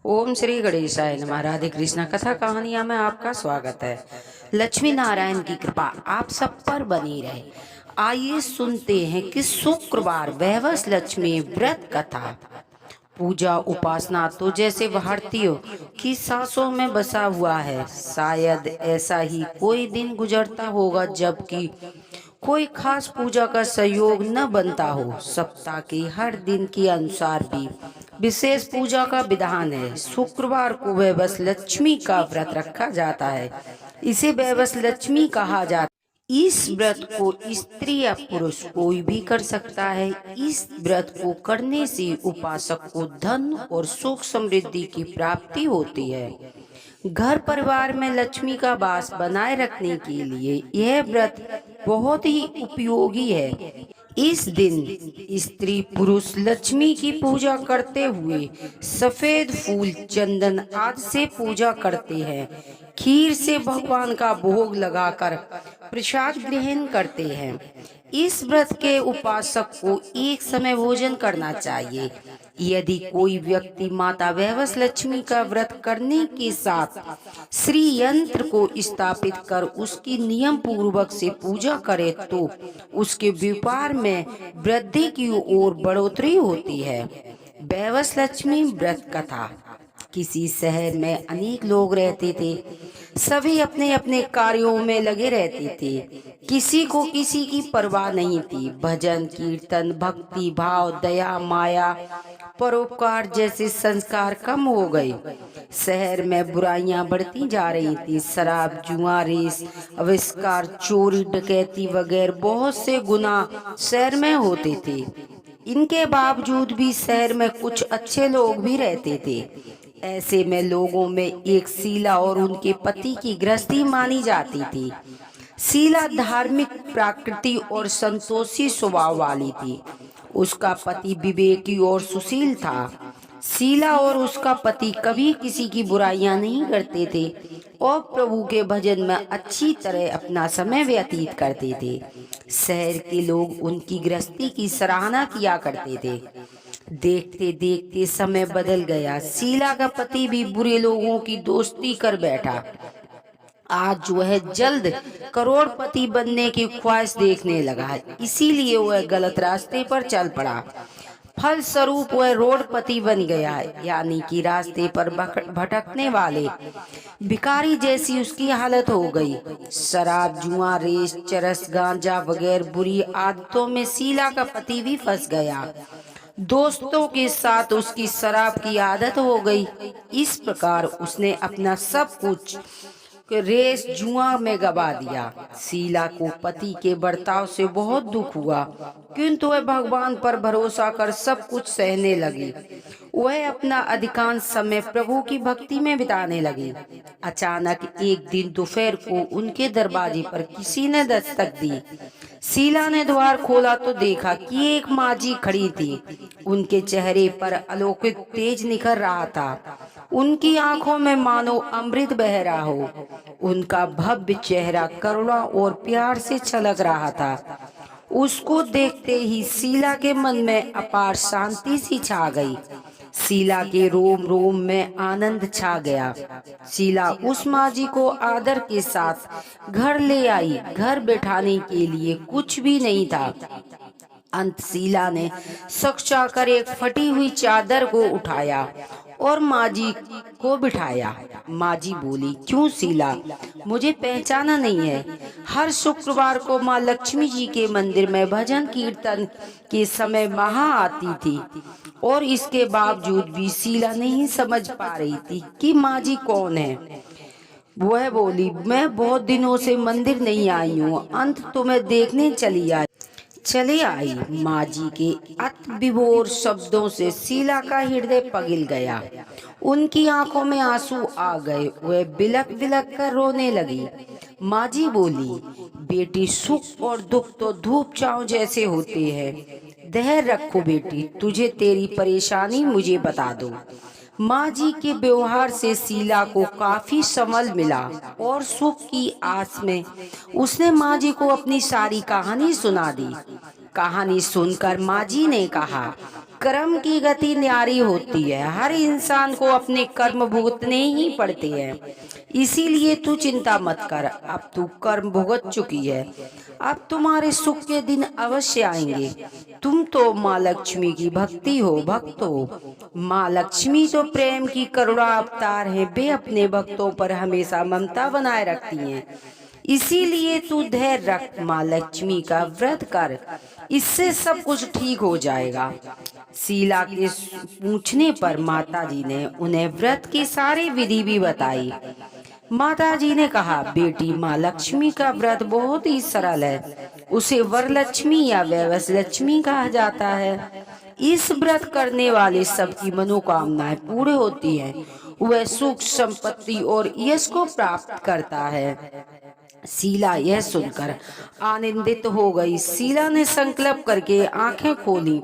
ओम श्री गणेशाय नमः। राधे कृष्णा कथा कहानियां में आपका स्वागत है। लक्ष्मी नारायण की कृपा आप सब पर बनी रहे। आइए सुनते हैं कि शुक्रवार वैवस लक्ष्मी व्रत कथा। पूजा उपासना तो जैसे भारतीयों की सांसों में बसा हुआ है। शायद ऐसा ही कोई दिन गुजरता होगा जबकि कोई खास पूजा का सहयोग न बनता हो। सप्ताह के हर दिन के अनुसार भी विशेष पूजा का विधान है। शुक्रवार को वैवस लक्ष्मी का व्रत रखा जाता है। इसे वैवस लक्ष्मी कहा जाता है। इस व्रत को स्त्री या पुरुष कोई भी कर सकता है। इस व्रत को करने से उपासक को धन और सुख समृद्धि की प्राप्ति होती है। घर परिवार में लक्ष्मी का वास बनाए रखने के लिए यह व्रत बहुत ही उपयोगी है। इस दिन स्त्री पुरुष लक्ष्मी की पूजा करते हुए सफेद फूल चंदन आदि से पूजा करते हैं। खीर से भगवान का भोग लगाकर प्रसाद ग्रहण करते हैं। इस व्रत के उपासक को एक समय भोजन करना चाहिए। यदि कोई व्यक्ति माता वैवस लक्ष्मी का व्रत करने के साथ श्री यंत्र को स्थापित कर उसकी नियम पूर्वक से पूजा करे तो उसके व्यापार में वृद्धि की ओर बढ़ोतरी होती है। वैवस लक्ष्मी व्रत कथा। किसी शहर में अनेक लोग रहते थे। सभी अपने अपने कार्यों में लगे रहते थे। किसी को किसी की परवाह नहीं थी। भजन कीर्तन भक्ति भाव दया माया परोपकार जैसे संस्कार कम हो गए। शहर में बुराइयां बढ़ती जा रही थी। शराब जुआ रेस अविष्कार चोरी डकैती वगैरह बहुत से गुनाह शहर में होते थे। इनके बावजूद भी शहर में कुछ अच्छे लोग भी रहते थे। ऐसे में लोगों में एक शीला और उनके पति की गृहस्थी मानी जाती थी। शीला धार्मिक प्रकृति और संतोषी स्वभाव वाली थी। उसका पति विवेकी और सुशील था। शीला और उसका पति कभी किसी की बुराइयां नहीं करते थे और प्रभु के भजन में अच्छी तरह अपना समय व्यतीत करते थे। शहर के लोग उनकी गृहस्थी की सराहना किया करते थे। देखते देखते समय बदल गया। शीला का पति भी बुरे लोगों की दोस्ती कर बैठा। आज वह जल्द करोड़पति बनने की ख्वाहिश देखने लगा। इसीलिए वह गलत रास्ते पर चल पड़ा। फलस्वरूप वह रोडपति बन गया, यानी कि रास्ते पर भटकने वाले भिखारी जैसी उसकी हालत हो गई। शराब जुआ रेस चरस गांजा वगैरह बुरी आदतों में शीला का पति भी फंस गया। दोस्तों के साथ उसकी शराब की आदत हो गई। इस प्रकार उसने अपना सब कुछ रेस जुआ में गवा दिया। शीला को पति के बर्ताव से बहुत दुख हुआ, किंतु वह भगवान पर भरोसा कर सब कुछ सहने लगी। वह अपना अधिकांश समय प्रभु की भक्ति में बिताने लगी। अचानक एक दिन दोपहर को उनके दरवाजे पर किसी ने दस्तक दी। शीला ने द्वार खोला तो देखा कि एक माजी खड़ी थी। उनके चेहरे पर अलौकिक तेज निखर रहा था। उनकी आंखों में मानो अमृत बह रहा हो। उनका भव्य चेहरा करुणा और प्यार से छलक रहा था। उसको देखते ही शीला के मन में अपार शांति सी छा गई। शीला के रोम रोम में आनंद छा गया। शीला उस माजी को आदर के साथ घर ले आई। घर बैठाने के लिए कुछ भी नहीं था। अंत शीला ने शक चाकर एक फटी हुई चादर को उठाया और माजी को बिठाया। माजी बोली, क्यों शीला, मुझे पहचाना नहीं है? हर शुक्रवार को माँ लक्ष्मी जी के मंदिर में भजन कीर्तन के समय वहाँ आती थी और इसके बावजूद भी शीला नहीं समझ पा रही थी कि माजी कौन है। वह बोली, मैं बहुत दिनों से मंदिर नहीं आई हूँ, अंत तुम्हें देखने चली आई। माजी के अति विभोर शब्दों से शीला का हृदय पिघल गया। उनकी आंखों में आंसू आ गए। वह बिलक बिलक कर रोने लगी। माजी बोली, बेटी, सुख और दुख तो धूप छांव जैसे होते हैं। धैर्य रखो बेटी, तुझे तेरी परेशानी मुझे बता दो। माँ जी के व्यवहार से शीला को काफी संबल मिला और सुख की आस में उसने माँ जी को अपनी सारी कहानी सुना दी। कहानी सुनकर माँ जी ने कहा, कर्म की गति न्यारी होती है। हर इंसान को अपने कर्म भुगतने ही पड़ते हैं, इसीलिए तू चिंता मत कर। अब तू कर्म भुगत चुकी है, अब तुम्हारे सुख के दिन अवश्य आएंगे। तुम तो माँ लक्ष्मी की भक्त हो। माँ लक्ष्मी तो प्रेम की करुणा अवतार है। वे अपने भक्तों पर हमेशा ममता बनाए रखती हैं। इसीलिए तू धैर्य रख, माँ लक्ष्मी का व्रत कर, इससे सब कुछ ठीक हो जाएगा। शीला के पूछने पर माताजी ने उन्हें व्रत की सारी विधि भी बताई। माताजी ने कहा, बेटी, माँ लक्ष्मी का व्रत बहुत ही सरल है। उसे वरलक्ष्मी या वैवस लक्ष्मी कहा जाता है। इस व्रत करने वाले सबकी मनोकामनाएं पूरी होती हैं। वह सुख, संपत्ति और यश को प्राप्त करता है। शीला यह सुनकर आनंदित हो गई। शीला ने संकल्प करके आंखें खोली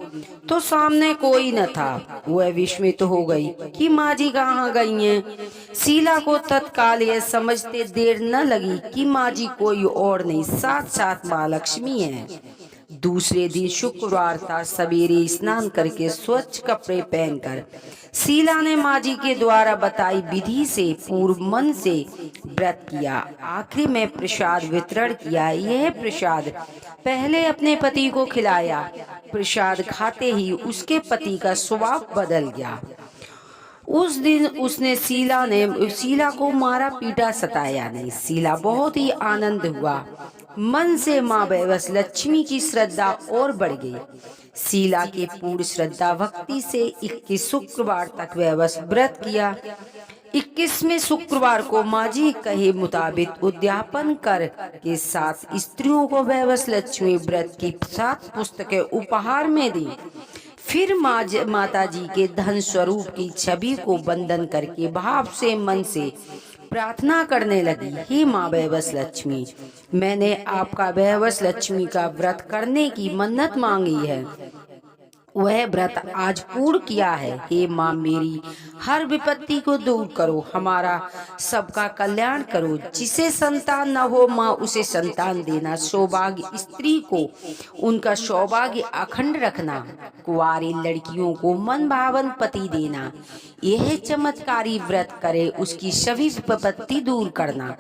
तो सामने कोई न था। वह विस्मित हो गई कि माँ जी कहाँ गई हैं। शीला को तत्काल यह समझते देर न लगी कि माँ जी कोई और नहीं, साक्षात माँ लक्ष्मी है। दूसरे दिन शुक्रवार था। सवेरे स्नान करके स्वच्छ कपड़े पहनकर शीला ने माँ जी के द्वारा बताई विधि से पूर्व मन से व्रत किया। आखिरी में प्रसाद वितरण किया। यह प्रसाद पहले अपने पति को खिलाया। प्रसाद खाते ही उसके पति का स्वभाव बदल गया। उस दिन उसने शीला को मारा पीटा, सताया नहीं। शीला बहुत ही आनंद हुआ। मन से माँ वैवस लक्ष्मी की श्रद्धा और बढ़ गई। शीला के पूर्ण श्रद्धा भक्ति से 21 शुक्रवार तक वैवस व्रत किया। 21वें शुक्रवार को माँ जी कहे मुताबिक उद्यापन कर के साथ स्त्रियों को वैवस लक्ष्मी व्रत की 7 पुस्तकें उपहार में दी। फिर माता जी के धन स्वरूप की छवि को वंदन करके भाव से मन से प्रार्थना करने लगी, हे माँ वैवस लक्ष्मी, मैंने आपका वैवस लक्ष्मी का व्रत करने की मन्नत मांगी है। वह व्रत आज पूर्ण किया है। हे माँ, मेरी हर विपत्ति को दूर करो, हमारा सबका कल्याण करो। जिसे संतान न हो माँ उसे संतान देना। सौभाग्य स्त्री को उनका सौभाग्य अखंड रखना। कुंवारी लड़कियों को मन भावन पति देना। यह चमत्कारी व्रत करे, उसकी सभी विपत्ति दूर करना,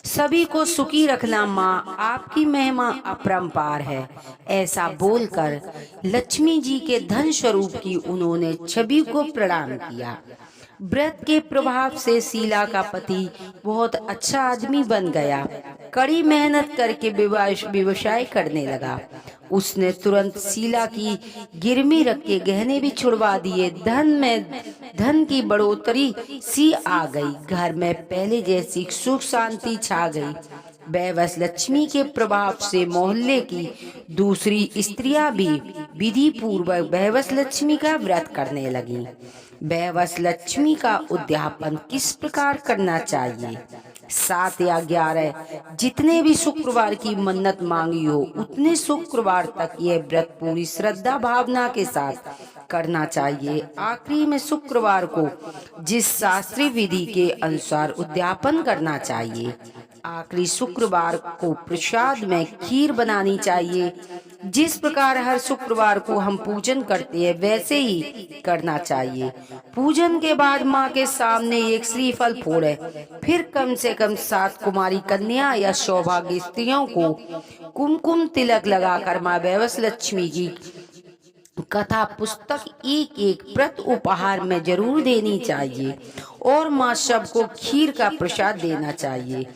सभी को सुखी रखना। माँ, आपकी महिमा अपरंपार है। ऐसा बोलकर लक्ष्मी जी के धन स्वरूप की उन्होंने छवि को प्रणाम किया। व्रत के प्रभाव से शीला का पति बहुत अच्छा आदमी बन गया। कड़ी मेहनत करके व्यवसाय करने लगा। उसने तुरंत शीला की गिरवी रख के गहने भी छुड़वा दिए। धन की बढ़ोतरी सी आ गई। घर में पहले जैसी सुख शांति छा गई। वैवस लक्ष्मी के प्रभाव से मोहल्ले की दूसरी स्त्रियां भी विधि पूर्वक वैवस लक्ष्मी का व्रत करने लगी। वैवस लक्ष्मी का उद्यापन किस प्रकार करना चाहिए? 7 या 11 जितने भी शुक्रवार की मन्नत मांगी हो उतने शुक्रवार तक यह व्रत पूरी श्रद्धा भावना के साथ करना चाहिए। आखिरी में शुक्रवार को जिस शास्त्रीय विधि के अनुसार उद्यापन करना चाहिए। आखिरी शुक्रवार को प्रसाद में खीर बनानी चाहिए। जिस प्रकार हर शुक्रवार को हम पूजन करते हैं वैसे ही करना चाहिए। पूजन के बाद माँ के सामने एक श्रीफल फोड़े। फिर कम से कम 7 कुमारी कन्या या सौभाग्य स्त्रियों को कुमकुम तिलक लगाकर माँ वैवस लक्ष्मी की कथा पुस्तक एक व्रत उपहार में जरूर देनी चाहिए और माँ सबको खीर का प्रसाद देना चाहिए।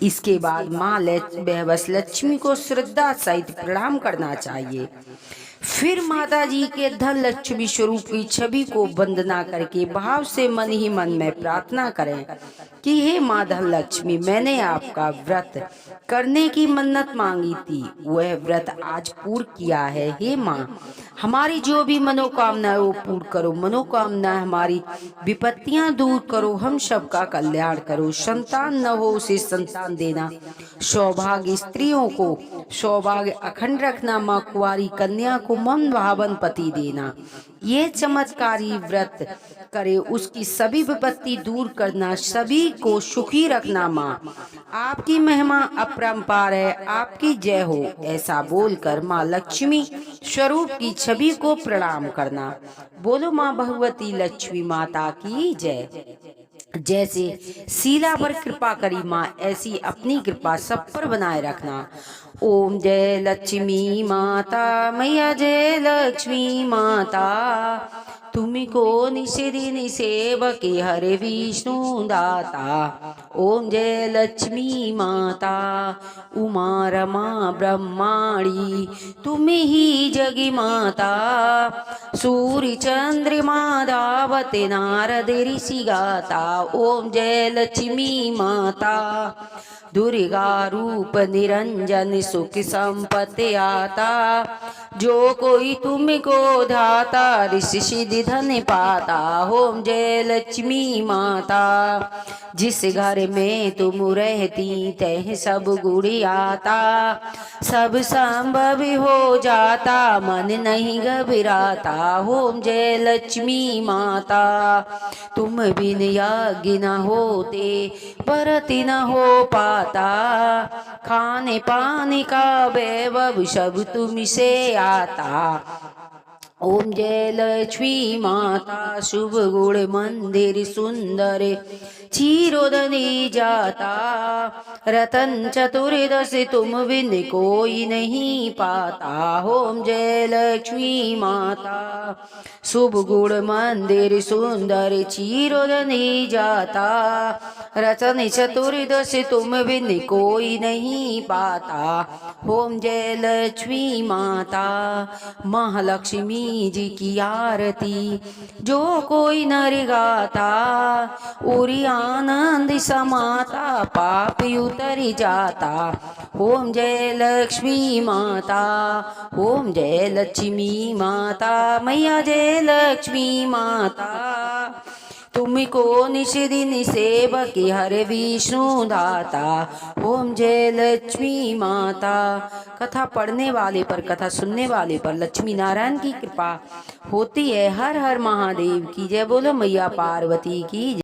इसके बाद माँ वैवस लक्ष्मी को श्रद्धा सहित प्रणाम करना चाहिए। फिर माता जी के धन लक्ष्मी स्वरूप की छवि को वंदना करके भाव से मन ही मन में प्रार्थना करें कि हे माँ धन लक्ष्मी, मैंने आपका व्रत करने की मन्नत मांगी थी, वह व्रत आज पूर्ण किया है। हे माँ, हमारी जो भी मनोकामना है वो पूर्ण करो। मनोकामना हमारी विपत्तियां दूर करो, हम सबका कल्याण करो। संतान न हो उसे संतान देना। सौभाग्य स्त्रियों को सौभाग्य अखंड रखना। माँ, कुंवारी कन्या को मन भावन पति देना। ये चमत्कारी व्रत करे, उसकी सभी विपत्ति दूर करना, सभी को सुखी रखना। माँ आपकी महिमा अपरंपार है, आपकी जय हो। ऐसा बोलकर माँ लक्ष्मी स्वरूप की छवि को प्रणाम करना। बोलो माँ भगवती लक्ष्मी माता की जय। जैसे शीला पर कृपा करी माँ, ऐसी अपनी कृपा सब पर बनाए रखना। ओम जय लक्ष्मी माता, मैया जय लक्ष्मी माता। तुमको निषेधि निसेवके हरे विष्णु दाता। ओम जय लक्ष्मी माता, उमा रमा ब्रह्माणी तुम ही जगी माता। सूर्य चंद्रमा धावते नारद ऋषि गाता। ओम जय लक्ष्मी माता, दुर्गा रूप निरंजन सुख संपत्ति आता। जो कोई तुमको धाता, ऋषि सिद्धि धन पाता। ओम जय लक्ष्मी माता, जिस घर में तुम रहती तह सब गुण आता। सब संभव हो जाता, मन नहीं घबराता। ओम जय लक्ष्मी माता, तुम बिन यज्ञ न होते, व्रत न हो पाता। खाने पानी का वैभव सब तुमसे आता। ओम जय लक्ष्मी माता, शुभ गुण मंदिर सुंदर क्षीरोदनी जाता। रतन चतुर्दश तुम बिन कोई नहीं पाता। ओम जय लक्ष्मी माता, शुभ गुण मंदिर सुंदर क्षीरोदनी जाता। रतन चतुर्दश तुम बिन कोई नहीं पाता। ओम जय लक्ष्मी माता, महालक्ष्मी जी की आरती जो कोई नर गाता। उरी आनंद समाता, पाप उतर जाता। ओम जय लक्ष्मी माता, ओम जय लक्ष्मी माता, मैया जय लक्ष्मी माता। तुमको निषेधि निसेवके हरे विष्णु दाता। ओम जय लक्ष्मी माता। कथा पढ़ने वाले पर, कथा सुनने वाले पर लक्ष्मी नारायण की कृपा होती है। हर हर महादेव की जय। बोलो मैया पार्वती की जय।